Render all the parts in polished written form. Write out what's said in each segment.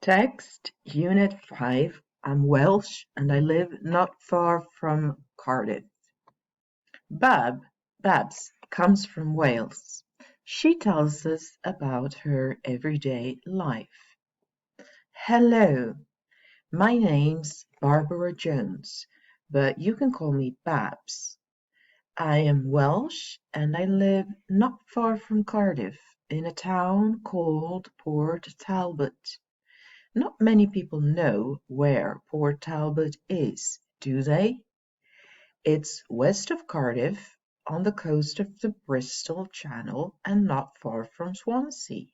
Text Unit 5. I'm Welsh and I live not far from Cardiff. Babs comes from Wales. She tells us about her everyday life. Hello, my name's Barbara Jones, but you can call me Babs. I am Welsh and I live not far from Cardiff in a town called Port Talbot. Not many people know where Port Talbot is, do they? It's west of Cardiff, on the coast of the Bristol Channel and not far from Swansea.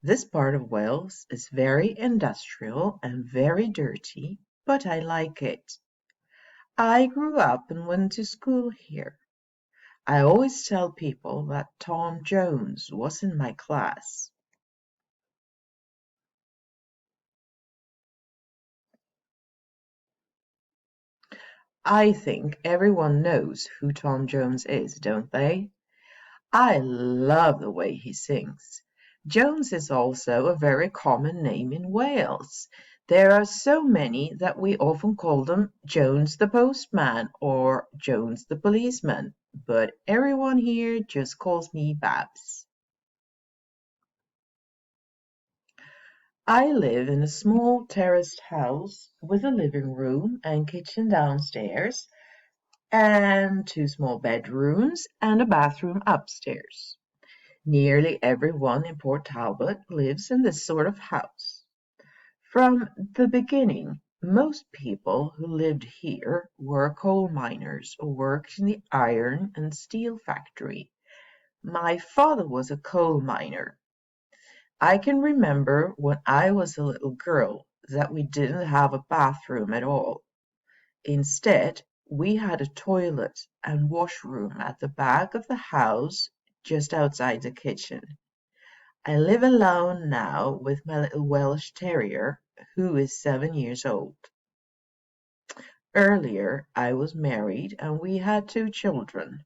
This part of Wales is very industrial and very dirty, but I like it. I grew up and went to school here. I always tell people that Tom Jones was in my class. I think everyone knows who Tom Jones is, don't they? I love the way he sings. Jones is also a very common name in Wales. There are so many that we often call them Jones the postman or Jones the policeman, but everyone here just calls me Babs. I live in a small terraced house with a living room and kitchen downstairs and two small bedrooms and a bathroom upstairs. Nearly everyone in Port Talbot lives in this sort of house. From the beginning, most people who lived here were coal miners or worked in the iron and steel factory. My father was a coal miner. I can remember when I was a little girl that we didn't have a bathroom at all. Instead, we had a toilet and washroom at the back of the house just outside the kitchen. I live alone now with my little Welsh terrier, who is 7 years old. Earlier, I was married and we had two children,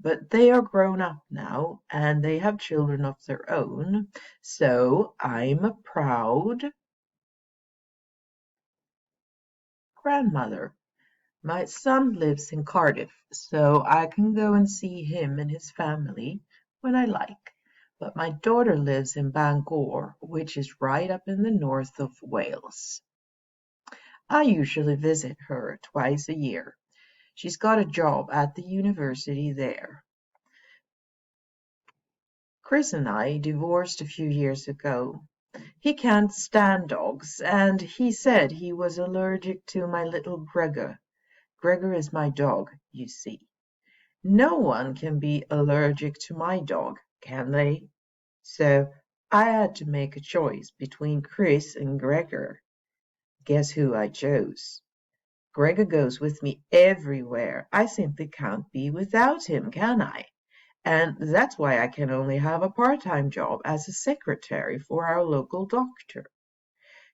but they are grown up now and they have children of their own, so I'm a proud grandmother. My son lives in Cardiff, so I can go and see him and his family when I like. But my daughter lives in Bangor, which is right up in the north of Wales. I usually visit her twice a year. She's got a job at the university there. Chris and I divorced a few years ago. He can't stand dogs, and he said he was allergic to my little Gregor. Gregor is my dog, you see. No one can be allergic to my dog, can they? So I had to make a choice between Chris and Gregor. Guess who I chose? Gregor goes with me everywhere. I simply can't be without him, can I? And that's why I can only have a part-time job as a secretary for our local doctor.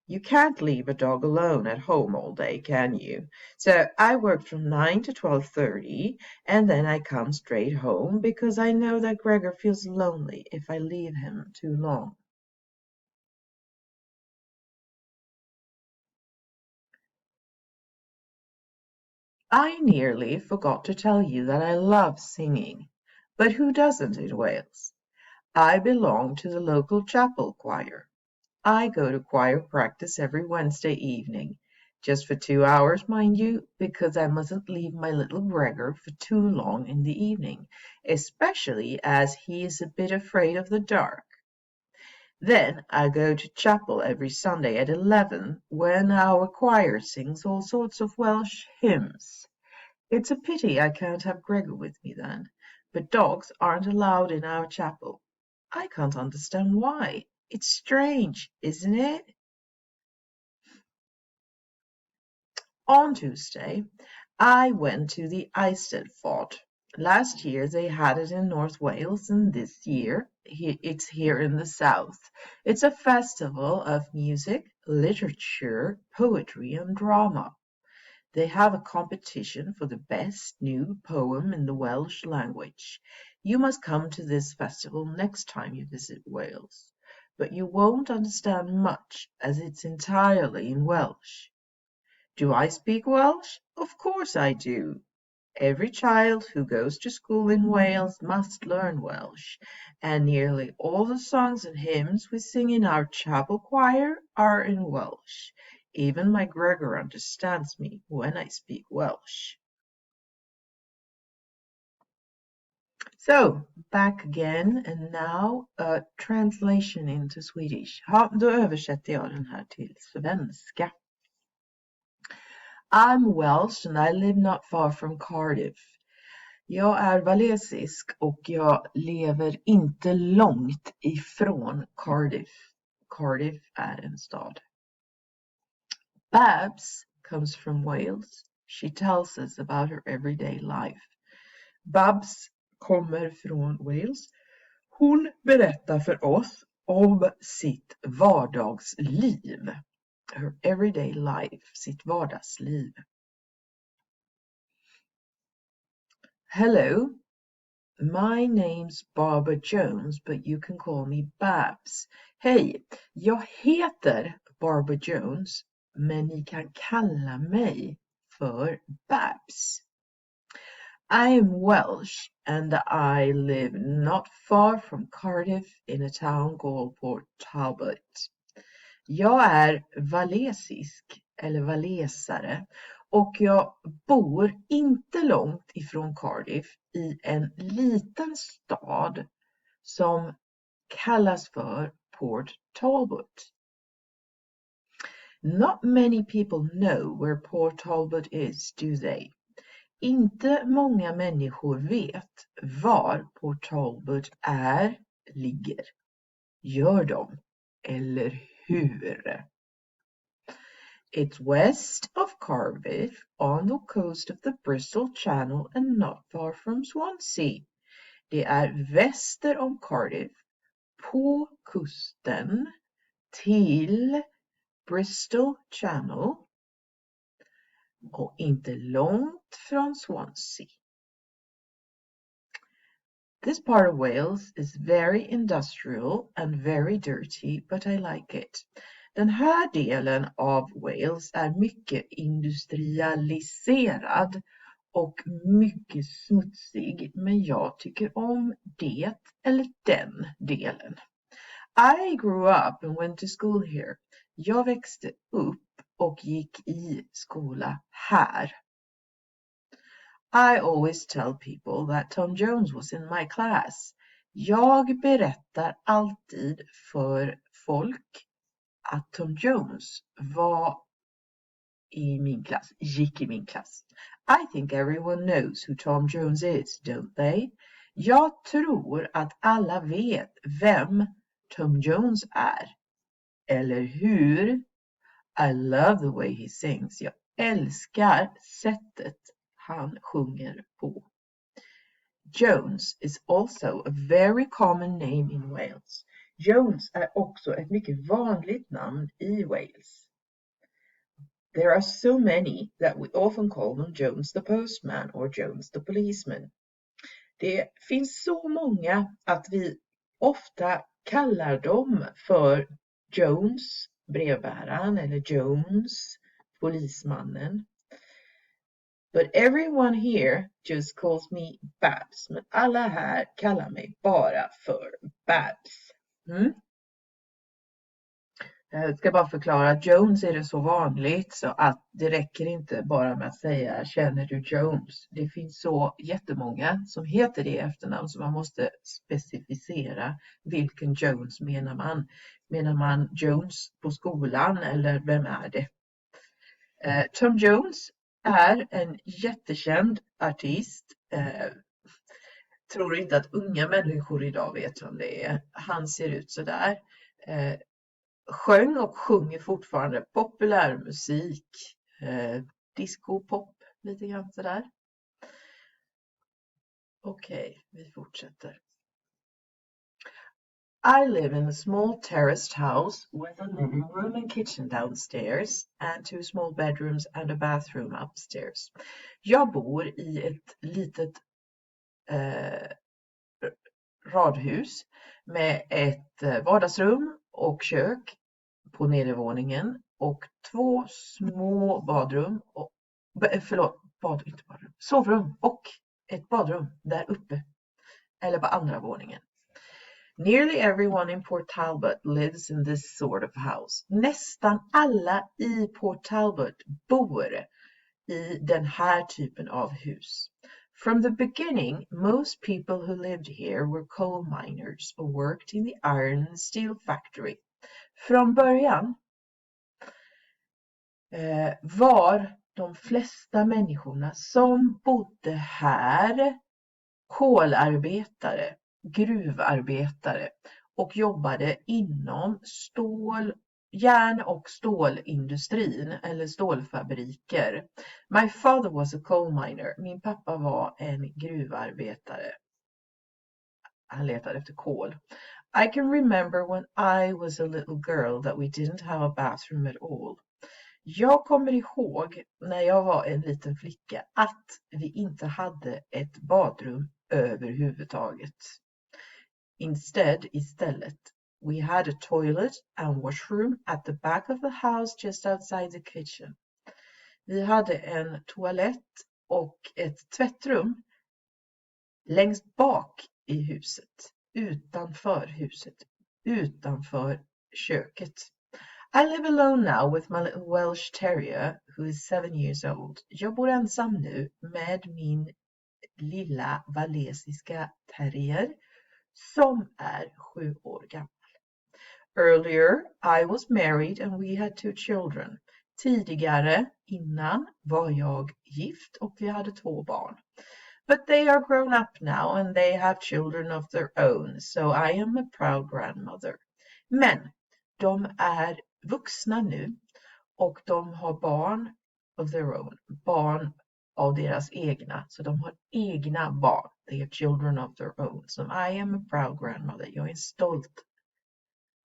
You can't leave a dog alone at home all day, can you? So I work from 9 to 12:30 and then I come straight home because I know that Gregor feels lonely if I leave him too long. I nearly forgot to tell you that I love singing. But who doesn't in Wales? I belong to the local chapel choir. I go to choir practice every Wednesday evening, just for 2 hours, mind you, because I mustn't leave my little Gregor for too long in the evening, especially as he is a bit afraid of the dark. Then I go to chapel every Sunday at 11, when our choir sings all sorts of Welsh hymns. It's a pity I can't have Gregor with me then, but dogs aren't allowed in our chapel. I can't understand why. It's strange, isn't it? On Tuesday, I went to the Eisteddfod. Last year they had it in North Wales, and this year it's here in the south. It's a festival of music, literature, poetry, and drama. They have a competition for the best new poem in the Welsh language. You must come to this festival next time you visit Wales. but you won't understand much as it's entirely in Welsh. Do I speak Welsh? Of course I do. Every child who goes to school in Wales must learn Welsh, and nearly all the songs and hymns we sing in our chapel choir are in Welsh. Even my Gregor understands me when I speak Welsh. So, back again, and now a translation into Swedish. Ja, då översätter jag den här till svenska. I'm Welsh and I live not far from Cardiff. Jag är walesisk och jag lever inte långt ifrån Cardiff. Cardiff är en stad. Babs comes from Wales. She tells us about her everyday life. Babs kommer från Wales. Hon berättar för oss om sitt vardagsliv. Her everyday life, sitt vardagsliv. Hello, my name's Barbara Jones, but you can call me Babs. Hej, jag heter Barbara Jones, men ni kan kalla mig för Babs. I am Welsh and I live not far from Cardiff in a town called Port Talbot. Jag är walesisk eller walesare och jag bor inte långt ifrån Cardiff i en liten stad som kallas för Port Talbot. Not many people know where Port Talbot is, do they? Inte många människor vet var Port Talbot ligger. Gör de? Eller hur? It's west of Cardiff, on the coast of the Bristol Channel and not far from Swansea. Det är väster om Cardiff, på kusten till Bristol Channel och inte långt från Swansea. This part of Wales is very industrial and very dirty, but I like it. Den här delen av Wales är mycket industrialiserad och mycket smutsig, men jag tycker om det eller den delen. I grew up and went to school here. Jag växte upp och gick i skola här. I always tell people that Tom Jones was in my class. Jag berättar alltid för folk att Tom Jones gick i min klass. I think everyone knows who Tom Jones is, don't they? Jag tror att alla vet vem Tom Jones är. Eller hur? I love the way he sings. Jag älskar sättet han sjunger på. Jones is also a very common name in Wales. Jones är också ett mycket vanligt namn i Wales. There are so many that we often call them Jones the postman or Jones the policeman. Det finns så många att vi ofta kallar dem för Jones, brevbäraren, eller Jones, polismannen. But everyone here just calls me Babs. Men alla här kallar mig bara för Babs. Jag ska bara förklara, Jones är det så vanligt så att det räcker inte bara med att säga känner du Jones. Det finns så jättemånga som heter det efternamn så man måste specificera vilken Jones menar man. Menar man Jones på skolan eller vem är det? Tom Jones är en jättekänd artist. Tror inte att unga människor idag vet vem det är. Han ser ut så där. Sjöng och sjunger fortfarande populärmusik, disco, pop, lite grann sådär. Okej, vi fortsätter. I live in a small terraced house with a living room and kitchen downstairs and 2 small bedrooms and a bathroom upstairs. Jag bor i ett litet radhus med ett vardagsrum och kök på nedervåningen och 2 små badrum och sovrum och ett badrum där uppe eller på andra våningen. Nearly everyone in Port Talbot lives in this sort of house. Nästan alla i Port Talbot bor i den här typen av hus. From the beginning, most people who lived here were coal miners or worked in the iron and steel factory. Från början var de flesta människorna som bodde här kolarbetare, gruvarbetare och jobbade inom järn- och stålindustrin eller stålfabriker. My father was a coal miner. Min pappa var en gruvarbetare. Han letade efter kol. I can remember when I was a little girl that we didn't have a bathroom at all. Jag kommer ihåg när jag var en liten flicka att vi inte hade ett badrum överhuvudtaget. Istället, we had a toilet and washroom at the back of the house just outside the kitchen. Vi hade en toalett och ett tvättrum längst bak i huset, utanför köket. I live alone now with my little Welsh terrier who is 7 years old. Jag bor ensam nu med min lilla walesiska terrier som är 7 år gammal. Earlier, I was married and we had 2 children. Tidigare, innan, var jag gift och vi hade 2 barn. But they are grown up now and they have children of their own, so I am a proud grandmother. Men de är vuxna nu och de har barn of their own, barn av deras egna, så de har egna barn. They have children of their own. So I am a proud grandmother. Jag är en stolt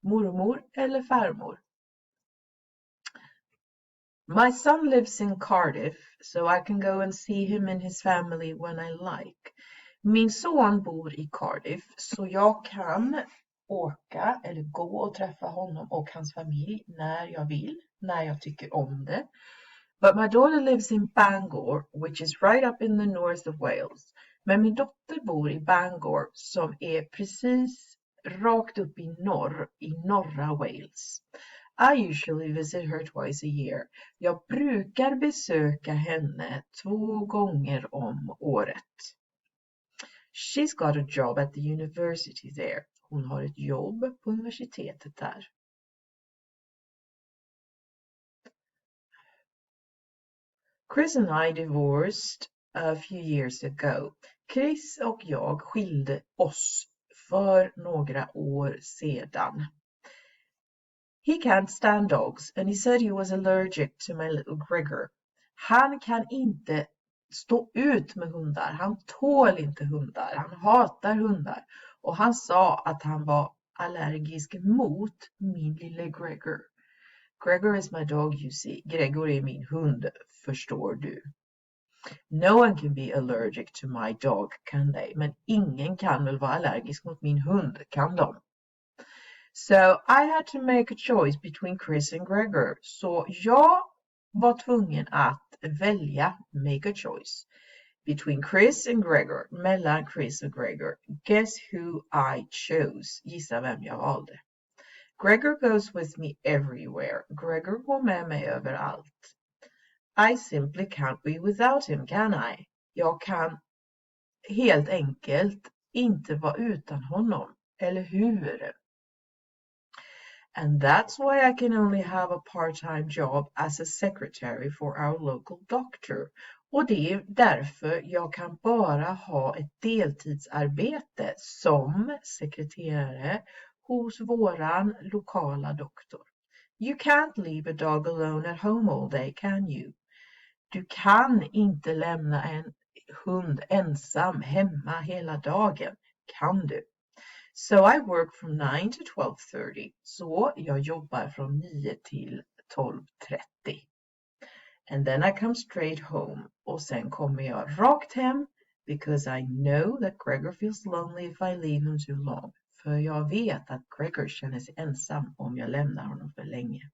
mormor eller farmor. My son lives in Cardiff, so I can go and see him and his family when I like. Min son bor i Cardiff, så jag kan åka eller gå och träffa honom och hans familj när jag vill, när jag tycker om det. But my daughter lives in Bangor, which is right up in the north of Wales. Men min dotter bor i Bangor, som är precis rakt upp i norra Wales. I usually visit her twice a year. Jag brukar besöka henne 2 gånger om året. She's got a job at the university there. Hon har ett jobb på universitetet där. Chris and I divorced a few years ago. Chris och jag skilde oss för några år sedan. He can't stand dogs and he said he was allergic to my little Gregor. Han kan inte stå ut med hundar. Han tål inte hundar. Han hatar hundar. Och han sa att han var allergisk mot min lille Gregor. Gregor is my dog, you see. Gregor är min hund, förstår du. No one can be allergic to my dog, kan they? Men ingen kan väl vara allergisk mot min hund, kan de? So I had to make a choice between Chris and Gregor. Så jag var tvungen att välja, make a choice, between Chris and Gregor, mellan Chris och Gregor. Guess who I chose? Gissa vem jag valde. Gregor goes with me everywhere. Gregor går med mig överallt. I simply can't be without him, can I? Jag kan helt enkelt inte vara utan honom, eller hur? And that's why I can only have a part-time job as a secretary for our local doctor. Och det är därför jag kan bara ha ett deltidsarbete som sekreterare hos våran lokala doktor. You can't leave a dog alone at home all day, can you? Du kan inte lämna en hund ensam hemma hela dagen, kan du? So I work from 9 to 12:30. Så jag jobbar från 9 till 12:30. And then I come straight home. Och sen kommer jag rakt hem because I know that Gregor feels lonely if I leave him too long. för jag vet att Gregor känner sig ensam om jag lämnar honom för länge.